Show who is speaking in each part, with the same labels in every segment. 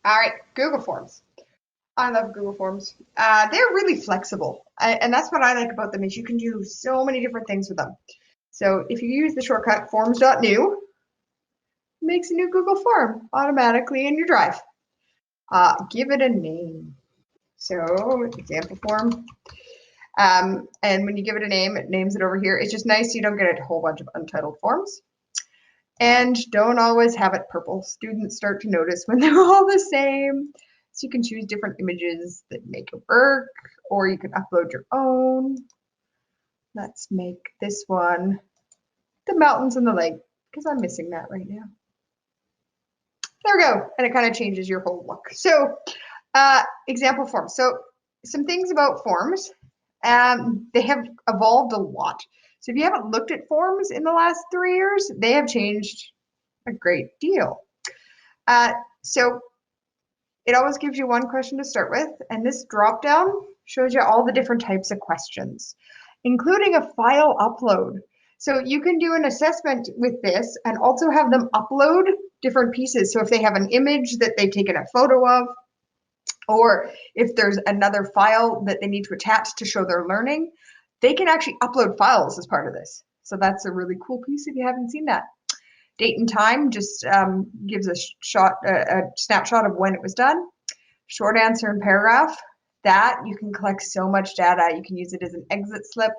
Speaker 1: All right, Google Forms. I love Google Forms. They're really flexible, and that's what I like about them is you can do so many different things with them. So if you use the shortcut forms.new, it makes a new Google form automatically in your drive. Give it a name. So example form. And when you give it a name, it names it over here. It's just nice so you don't get a whole bunch of untitled forms. And don't always have it purple. Students start to notice when they're all the same. So you can choose different images that make it work, or you can upload your own. Let's make this one the mountains and the lake, because I'm missing that right now. There we go. And it kind of changes your whole look. So example forms. So some things about forms. They have evolved a lot. So if you haven't looked at forms in the last 3 years, they have changed a great deal. So it always gives you one question to start with, and this drop down shows you all the different types of questions, including a file upload. So you can do an assessment with this and also have them upload different pieces. So if they have an image that they've taken a photo of, or if there's another file that they need to attach to show their learning, they can actually upload files as part of this. So that's a really cool piece if you haven't seen that. Date and time just gives a snapshot of when it was done. Short answer and paragraph, that you can collect so much data. You can use it as an exit slip.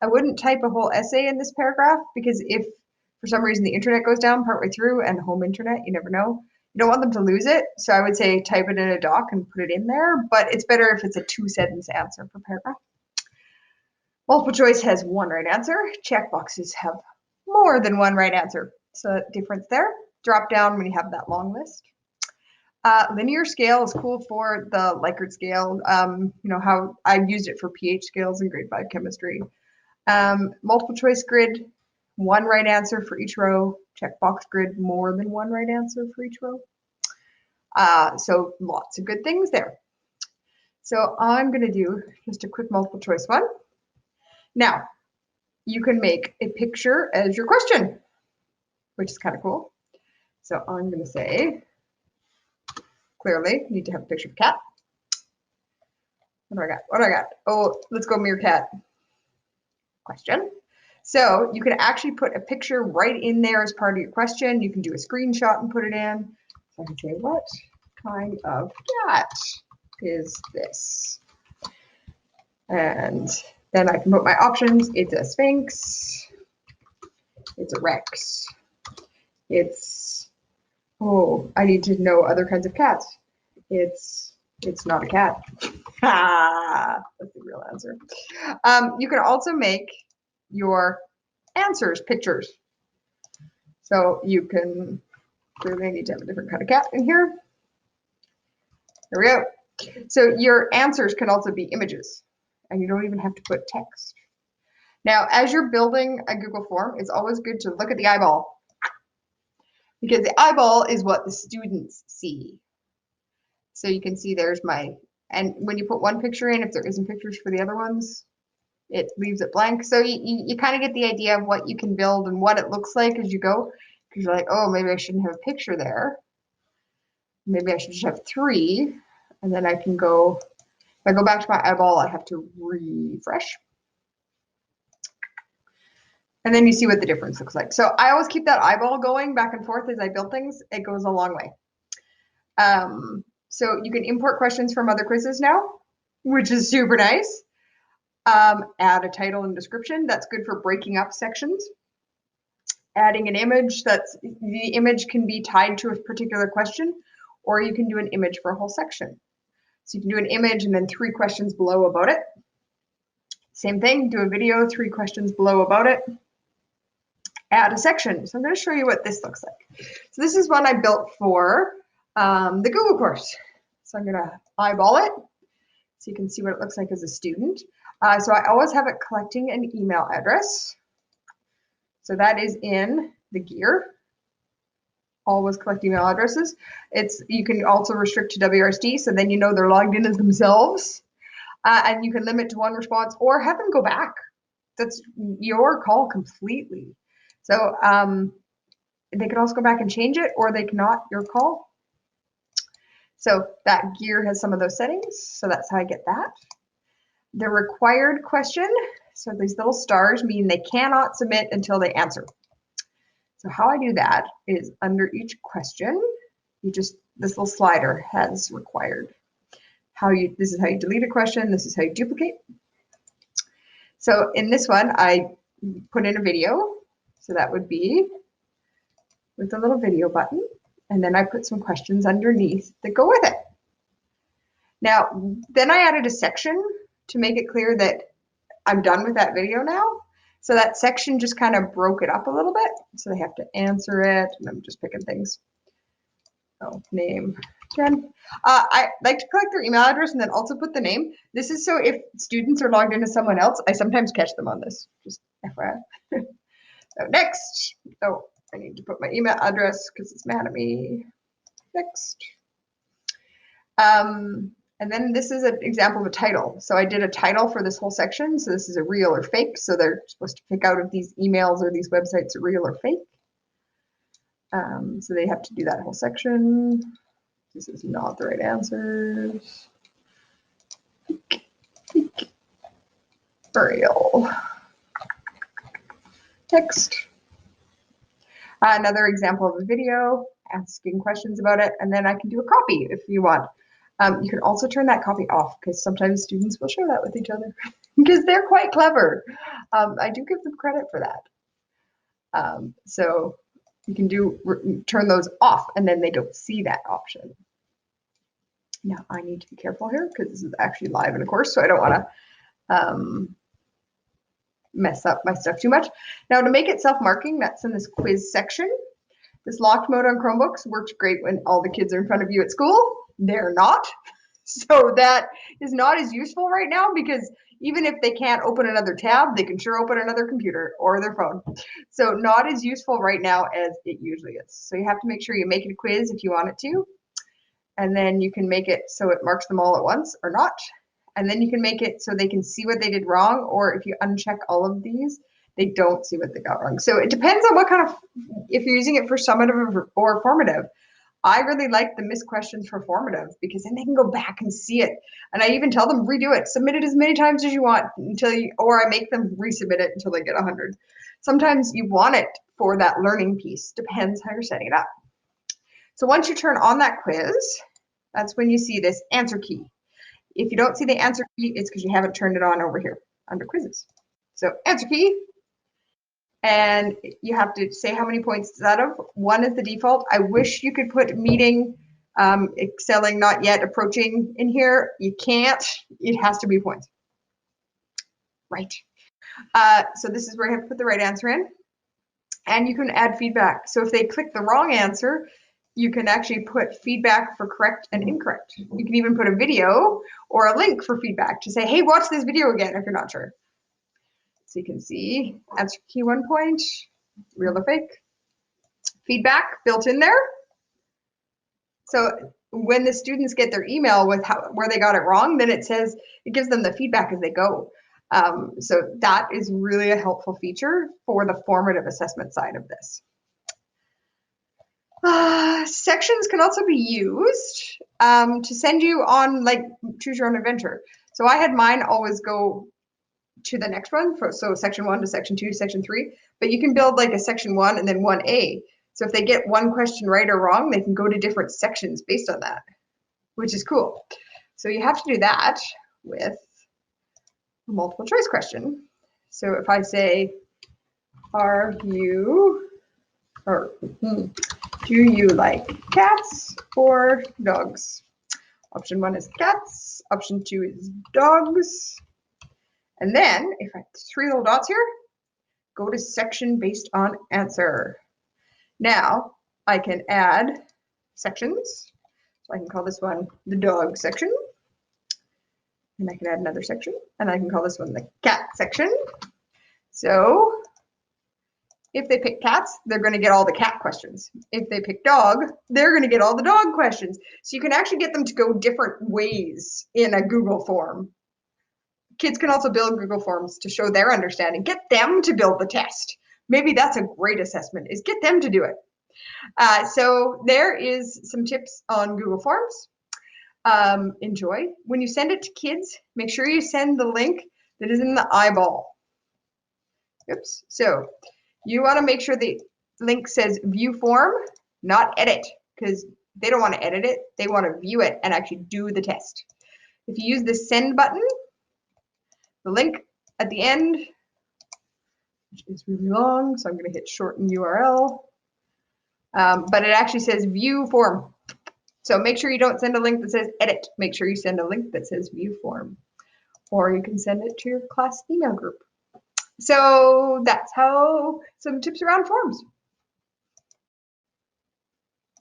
Speaker 1: I wouldn't type a whole essay in this paragraph because if for some reason the internet goes down partway through, and home internet, you never know, you don't want them to lose it. So I would say type it in a doc and put it in there, but it's better if it's a 2-sentence answer per paragraph. Multiple choice has one right answer. Check boxes have more than one right answer. So difference there. Drop down when you have that long list. Linear scale is cool for the Likert scale. You know how I've used it for pH scales in grade 5 chemistry. Multiple choice grid, one right answer for each row. Checkbox grid, more than one right answer for each row. So lots of good things there. So I'm going to do just a quick multiple choice one. Now, you can make a picture as your question, which is kind of cool. So I'm going to say, clearly, you need to have a picture of a cat. What do I got? What do I got? Oh, let's go meerkat. Question. So you can actually put a picture right in there as part of your question. You can do a screenshot and put it in. So I can say, what kind of cat is this? And then I can put my options. It's a Sphinx. It's a Rex. It's, oh, I need to know other kinds of cats. It's not a cat. That's the real answer. You can also make your answers pictures. So you can clearly need to have a different kind of cat in here. There we go. So your answers can also be images, and you don't even have to put text. Now, as you're building a Google form, it's always good to look at the eyeball, because the eyeball is what the students see. So you can see there's my, and when you put one picture in, if there isn't pictures for the other ones, it leaves it blank. So you kind of get the idea of what you can build and what it looks like as you go. Because you're like, oh, maybe I shouldn't have a picture there. Maybe I should just have 3. And then I can go, if I go back to my eyeball, I have to refresh. And then you see what the difference looks like. So I always keep that eyeball going back and forth as I build things. It goes a long way. So you can import questions from other quizzes now, which is super nice. Add a title and description. That's good for breaking up sections. Adding an image, that's the image can be tied to a particular question, or you can do an image for a whole section. So you can do an image and then 3 questions below about it. Same thing, do a video, 3 questions below about it. Add a section. So I'm going to show you what this looks like. So this is one I built for the Google course. So I'm going to eyeball it so you can see what it looks like as a student. So I always have it collecting an email address. So that is in the gear. Always collect email addresses. You can also restrict to WRSD, so then you know they're logged in as themselves. And you can limit to 1 response or have them go back. That's your call completely. So they can also go back and change it, or they cannot, your call. So that gear has some of those settings. So that's how I get that. The required question. So these little stars mean they cannot submit until they answer. So how I do that is under each question, this little slider has required. This is how you delete a question. This is how you duplicate. So in this one, I put in a video. So that would be with the little video button. And then I put some questions underneath that go with it. Now, then I added a section to make it clear that I'm done with that video now. So that section just kind of broke it up a little bit. So they have to answer it. And I'm just picking things. Oh, name. Jen. I like to collect their email address and then also put the name. This is so if students are logged into someone else, I sometimes catch them on this. Just FYI. So next. Oh, I need to put my email address because it's mad at me. Next. And then this is an example of a title. So I did a title for this whole section. So this is a real or fake. So they're supposed to pick out if these emails or these websites are real or fake. So they have to do that whole section. This is not the right answers. Real. Next. Another example of a video, asking questions about it, and then I can do a copy if you want. You can also turn that copy off because sometimes students will share that with each other because they're quite clever. I do give them credit for that. So you can turn those off and then they don't see that option. Now I need to be careful here because this is actually live in a course, so I don't want to mess up my stuff too much. Now to make it self-marking, that's in this quiz section. This locked mode on Chromebooks works great when all the kids are in front of you at school. They're not. So that is not as useful right now because even if they can't open another tab, they can sure open another computer or their phone. So not as useful right now as it usually is. So you have to make sure you make it a quiz if you want it to. And then you can make it so it marks them all at once or not. And then you can make it so they can see what they did wrong, or if you uncheck all of these, they don't see what they got wrong. So it depends on what kind of, if you're using it for summative or formative. I really like the missed questions for formative because then they can go back and see it. And I even tell them redo it, submit it as many times as you want until you, or I make them resubmit it until they get 100. Sometimes you want it for that learning piece, depends how you're setting it up. So once you turn on that quiz, that's when you see this answer key. If you don't see the answer key, it's because you haven't turned it on over here under quizzes. So answer key, and you have to say how many points it's out of. 1 is the default. I wish you could put meeting, excelling, not yet, approaching in here. You can't. It has to be points. Right. So this is where you have to put the right answer in. And you can add feedback. So if they click the wrong answer, you can actually put feedback for correct and incorrect. You can even put a video or a link for feedback to say, hey, watch this video again if you're not sure. So you can see answer key 1 point, real or fake. Feedback built in there. So when the students get their email with where they got it wrong, then it says, it gives them the feedback as they go. So that is really a helpful feature for the formative assessment side of this. Sections can also be used to send you on, like, choose your own adventure. So I had mine always go to the next one, so section 1 to section 2 to section 3, but you can build like a section 1 and then 1A. So if they get one question right or wrong, they can go to different sections based on that, which is cool. So you have to do that with a multiple choice question. So if I say, do you like cats or dogs? Option 1 is cats, option 2 is dogs. And then if I have 3 little dots here, go to section based on answer. Now I can add sections. So I can call this one the dog section. And I can add another section. And I can call this one the cat section. So if they pick cats, they're going to get all the cat questions. If they pick dog, they're going to get all the dog questions. So you can actually get them to go different ways in a Google form. Kids can also build Google Forms to show their understanding. Get them to build the test. Maybe that's a great assessment, is get them to do it. So there is some tips on Google Forms. enjoy. When you send it to kids, make sure you send the link that is in the eyeball. Oops. So you want to make sure the link says view form, not edit, because they don't want to edit it. They want to view it and actually do the test. If you use the send button, the link at the end, which is really long, so I'm going to hit shorten URL, but it actually says view form. So make sure you don't send a link that says edit. Make sure you send a link that says view form, or you can send it to your class email group. So that's how some tips around forms.